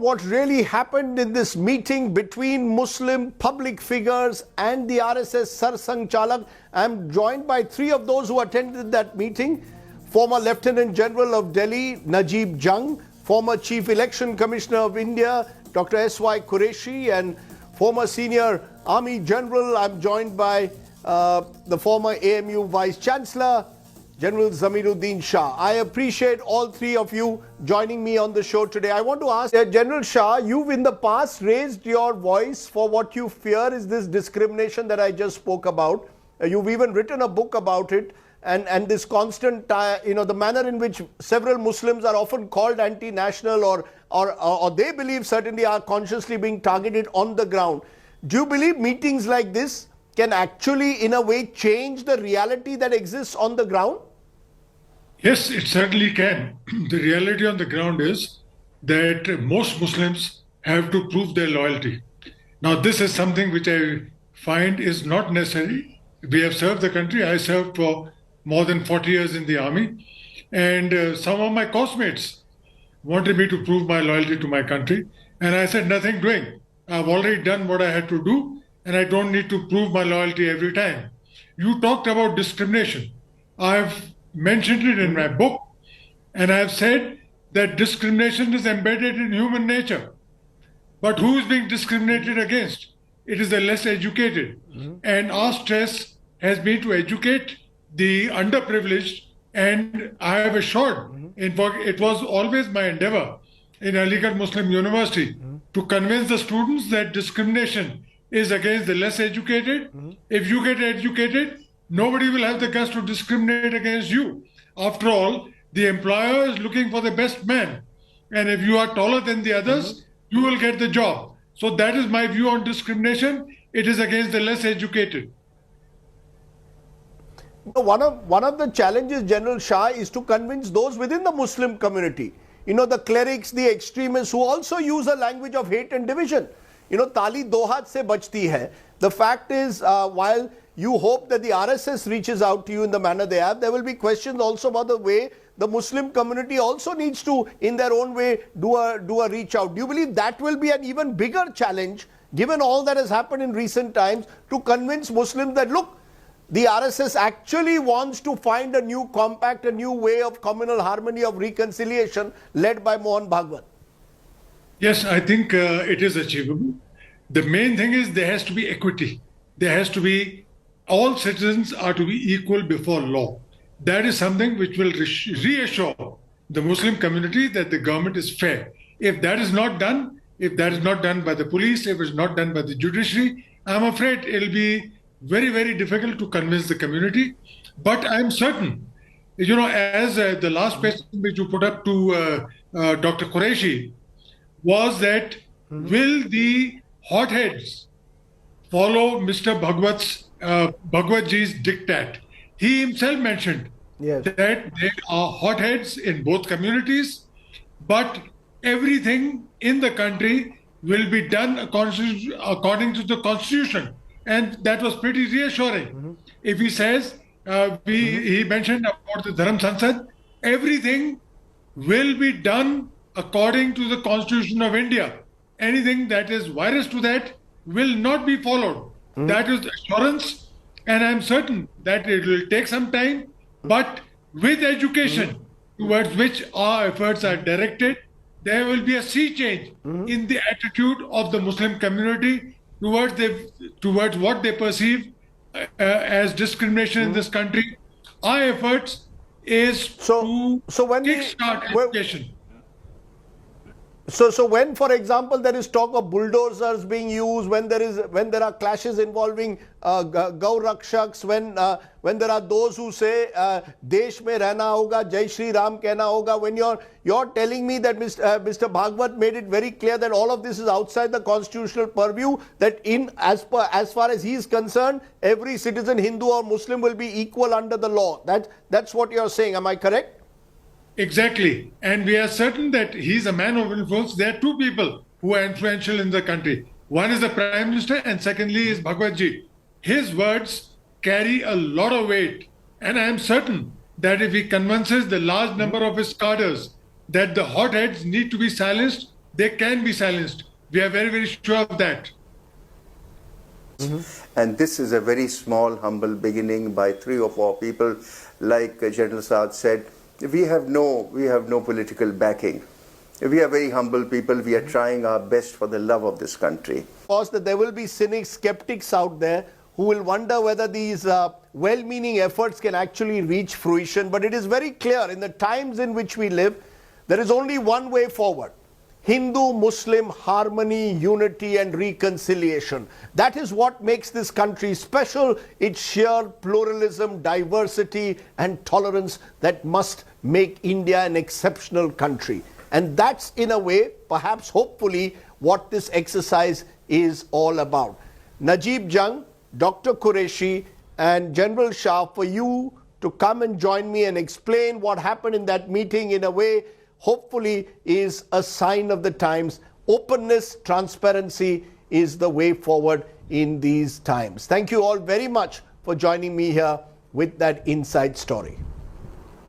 what really happened in this meeting between Muslim public figures and the RSS Sarsang Chalak. I'm joined by three of those who attended that meeting. Former Lieutenant General of Delhi, Najib Jung, former Chief Election Commissioner of India, Dr. S.Y. Qureshi, and former Senior Army General. I'm joined by the former AMU Vice Chancellor, General Zameer Uddin Shah. I appreciate all three of you joining me on the show today. I want to ask General Shah, you've in the past raised your voice for what you fear is this discrimination that I just spoke about. You've even written a book about it, and this constant, the manner in which several Muslims are often called anti-national or they believe certainly are consciously being targeted on the ground. Do you believe meetings like this can actually, in a way, change the reality that exists on the ground? Yes, it certainly can. The reality on the ground is that most Muslims have to prove their loyalty. Now, this is something which I find is not necessary. We have served the country. I served for more than 40 years in the army. And some of my classmates wanted me to prove my loyalty to my country. And I said, nothing doing. I've already done what I had to do, and I don't need to prove my loyalty every time. You talked about discrimination. I've mentioned it in my book, and I've said that discrimination is embedded in human nature. But who is being discriminated against? It is the less educated. And our stress has been to educate the underprivileged, and I have assured, in fact, it was always my endeavor in Aligarh Muslim University to convince the students that discrimination is against the less educated. If you get educated, nobody will have the guts to discriminate against you. After all, the employer is looking for the best man. And if you are taller than the others, you will get the job. So that is my view on discrimination. It is against the less educated. One of the challenges, General Shah, is to convince those within the Muslim community, the clerics, the extremists who also use a language of hate and division. Tali do haath se bachti hai. The fact is, while you hope that the RSS reaches out to you in the manner they have, there will be questions also about the way the Muslim community also needs to, in their own way, do a reach out. Do you believe that will be an even bigger challenge, given all that has happened in recent times, to convince Muslims that, look, the RSS actually wants to find a new compact, a new way of communal harmony, of reconciliation, led by Mohan Bhagwat? Yes, I think it is achievable. The main thing is there has to be equity. There has to be, all citizens are to be equal before law. That is something which will reassure the Muslim community that the government is fair. If that is not done, if that is not done by the police, if it's not done by the judiciary, I'm afraid it'll be very, very difficult to convince the community. But I'm certain, as the last question which you put up to Dr. Qureshi was that will the hotheads follow Mr. Bhagwat ji's diktat? He himself mentioned that there are hotheads in both communities, but everything in the country will be done according to the constitution. And that was pretty reassuring. If he says, he mentioned about the Dharam Sansad, everything will be done according to the Constitution of India. Anything that is virus to that will not be followed. That is assurance, and I'm certain that it will take some time, but with education towards which our efforts are directed, there will be a sea change in the attitude of the Muslim community towards what they perceive as discrimination in this country. Our efforts is to kickstart education. So when, for example, there is talk of bulldozers being used, when there are clashes involving Gau Rakshaks, when there are those who say Desh mein rehna hoga, Jai Shri Ram kehna hoga, when you're telling me that Mr. Bhagwat made it very clear that all of this is outside the constitutional purview, that as far as he is concerned, every citizen, Hindu or Muslim, will be equal under the law. That's what you're saying. Am I correct? Exactly. And we are certain that he's a man of influence. There are two people who are influential in the country. One is the Prime Minister, and secondly is Bhagwat ji. His words carry a lot of weight. And I am certain that if he convinces the large number of his cadres that the hotheads need to be silenced, they can be silenced. We are very, very sure of that. And this is a very small, humble beginning by 3 or 4 people. Like General Saad said, we have no political backing. We are very humble people. We are trying our best for the love of this country. Of course, that there will be cynics, skeptics out there who will wonder whether these well-meaning efforts can actually reach fruition. But it is very clear in the times in which we live, there is only one way forward. Hindu-Muslim harmony, unity and reconciliation. That is what makes this country special. Its sheer pluralism, diversity and tolerance that must make India an exceptional country. And that's in a way, perhaps hopefully, what this exercise is all about. Najib Jung, Dr. Qureshi and General Shah, for you to come and join me and explain what happened in that meeting in a way hopefully is a sign of the times. Openness, transparency is the way forward in these times. Thank you all very much for joining me here with that inside story.